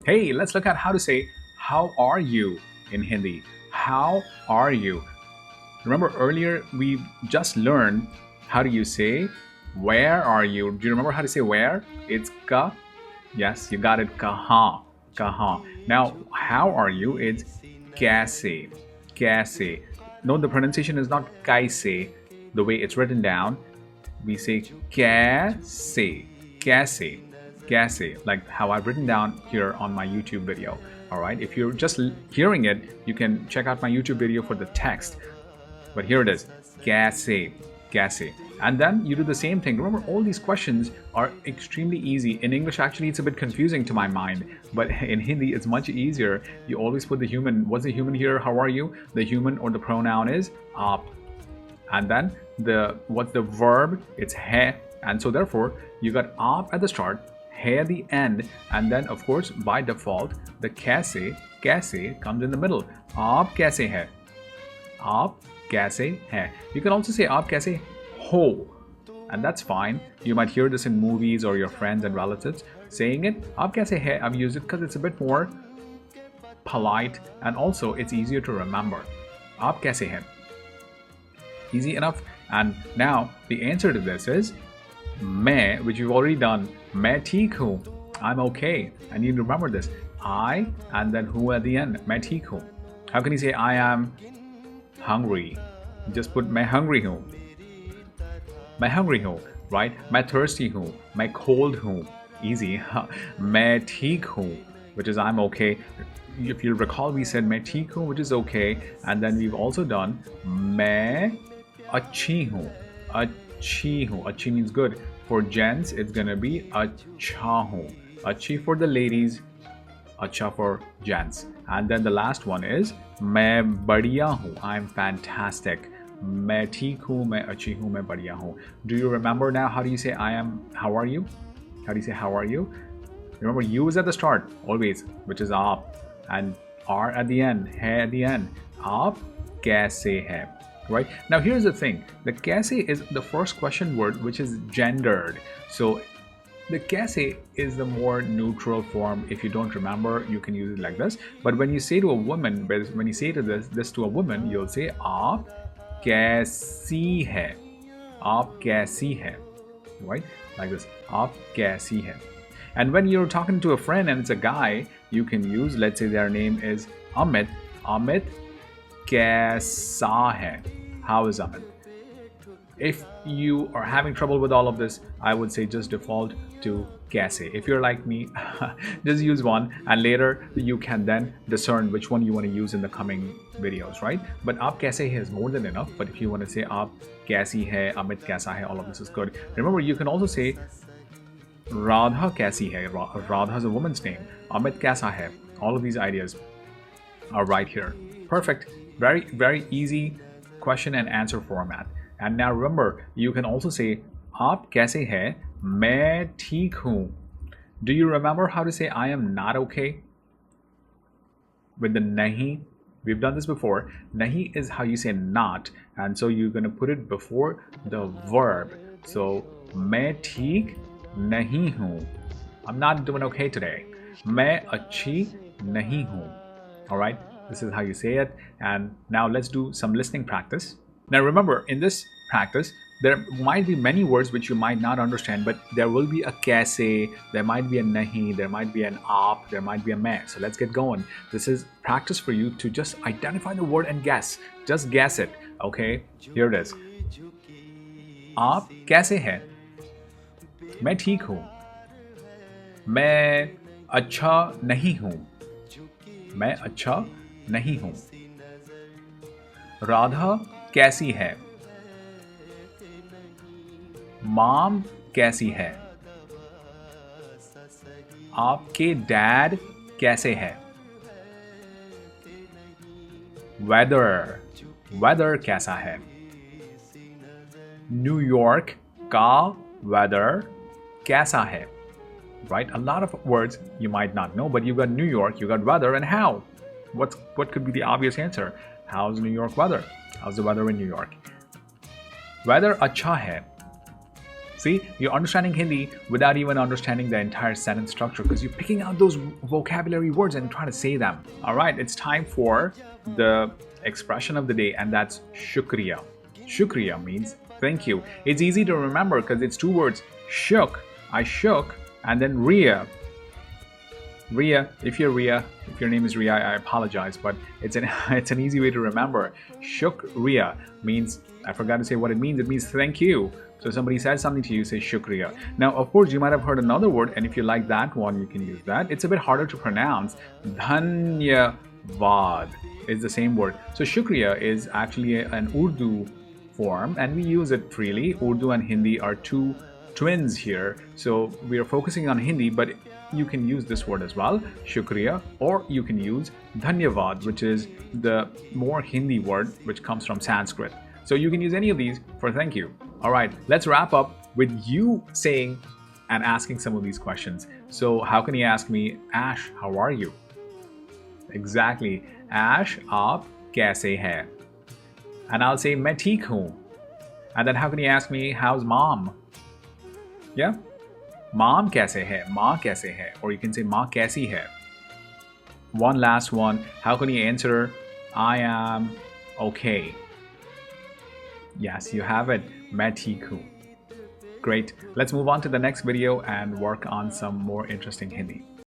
Hey, let's look at how to say how are you in Hindi. How are you? Remember earlier we just learned how do you say where are you? Do you remember how to say where? It's ka. Yes, you got it. Kaha. Kaha. Now, how are you? It's kaise. Kaise. No, the pronunciation is not kaise. The way it's written down, we say kaise. Kaise. Kaise. Like how I've written down here on my YouTube video. All right. If you're just hearing it, you can check out my YouTube video for the text. But here it is. Kaise. Kaise. And then you do the same thing. Remember, all these questions are extremely easy. In English, actually, it's a bit confusing to my mind. But in Hindi, it's much easier. You always put the human. What's the human here? How are you? The human or the pronoun is aap. And then what's the verb? It's hai. And so therefore, you got aap at the start, hai at the end. And then, of course, by default, the kaise comes in the middle. Aap kaise hai? Aap kaise hai? You can also say aap kaise ho, and that's fine. You might hear this in movies or your friends and relatives saying it. Aap kaise hai? I've used it because it's a bit more polite and also it's easier to remember. Aap kaise hai? Easy enough. And now the answer to this is main, which you've already done. Main theek hu. I'm okay. I need to remember this. I and then hu at the end. Main theek hu. How can you say I am hungry? Just put main hungry hu. मैं hungry हूँ, right? मैं thirsty हूँ, मैं cold हूँ, easy. मैं ठीक हूँ, which is I'm okay. If you recall, we said मैं ठीक हूँ, which is okay, and then we've also done मैं अच्छी हूँ, अच्छी हूँ. अच्छी means good. For gents, it's gonna be अच्छा हूँ. अच्छी for the ladies, अच्छा for gents. And then the last one is मैं बढ़िया हूँ. I'm fantastic. मैं ठीक हूँ, मैं अच्छी हूँ, मैं बढ़िया हूँ. Do you remember now how do you say I am, how are you? How do you say how are you? Remember, you is at the start, always, which is aap. And are at the end, hai at the end. Aap kaise hai? Right? Now here's the thing. The kaise is the first question word which is gendered. So the kaise is the more neutral form. If you don't remember, you can use it like this. But when you say to a woman, when you say to this to a woman, you'll say aap कैसी है? आप कैसी है? Right? Like this. आप कैसी है? And when you're talking to a friend and it's a guy, you can use, let's say their name is Amit. Amit कैसा है? How is Amit? If you are having trouble with all of this, I would say just default to kaise. If you're like me, just use one and later you can then discern which one you want to use in the coming videos, right? But aap kaise hai is more than enough. But if you want to say aap kaisi hai, Amit kaisa hai, all of this is good. Remember, you can also say Radha kaisi hai. Radha is a woman's name. Amit kaisa hai. All of these ideas are right here. Perfect. Very, very easy question and answer format. And now remember, you can also say आप कैसे हैं? मैं ठीक हूँ. Do you remember how to say I am not okay? With the nahi. We've done this before. Nahi is how you say not, and so you're going to put it before the verb. So मैं ठीक नहीं हूँ. I'm not doing okay today. मैं अच्छी नहीं हूँ. All right, this is how you say it. And now let's do some listening practice. Now remember, in this practice, there might be many words which you might not understand, but there will be a kaise, there might be a nahi, there might be an aap, there might be a main. So let's get going. This is practice for you to just identify the word and guess. Just guess it, okay? Here it is. Aap kaise hai? मैं ठीक हूँ. मैं अच्छा नहीं हूँ. मैं अच्छा नहीं हूँ. राधा कैसी है? मॉम कैसी है? आपके डैड कैसे है? वेदर कैसा है? न्यूयॉर्क का वेदर कैसा है? Right? A lot of words you might not know, but you got New York, you got weather, and how? What could be the obvious answer? How's New York weather? How's the weather in New York? Weather अच्छा है. See, you're understanding Hindi without even understanding the entire sentence structure because you're picking out those vocabulary words and trying to say them. All right, it's time for the expression of the day, and that's shukriya. Shukriya means thank you. It's easy to remember because it's two words. Shook, I shook, and then Ria. Ria, if your name is Ria, I apologize, but it's an easy way to remember. Shukriya means, I forgot to say what it means. It means thank you. So somebody says something to you, say shukriya. Now, of course, you might have heard another word, and if you like that one, you can use that. It's a bit harder to pronounce. Dhanyavad is the same word. So shukriya is actually an Urdu form, and we use it freely. Urdu and Hindi are two twins here. So we are focusing on Hindi, but you can use this word as well, shukriya, or you can use dhanyavad, which is the more Hindi word which comes from Sanskrit. So you can use any of these for thank you. All right, let's wrap up with you saying and asking some of these questions. So how can you ask me, Ash, how are you? Exactly. Ash, aap kaise hai? And I'll say, main theek hoon. And then how can you ask me, how's mom? Yeah? Mom kaise hai? Ma kaise hai? Or you can say, ma kaisi hai? One last one. How can you answer, I am okay? Yes, you have it. Main theek hoon. Great. Let's move on to the next video and work on some more interesting Hindi.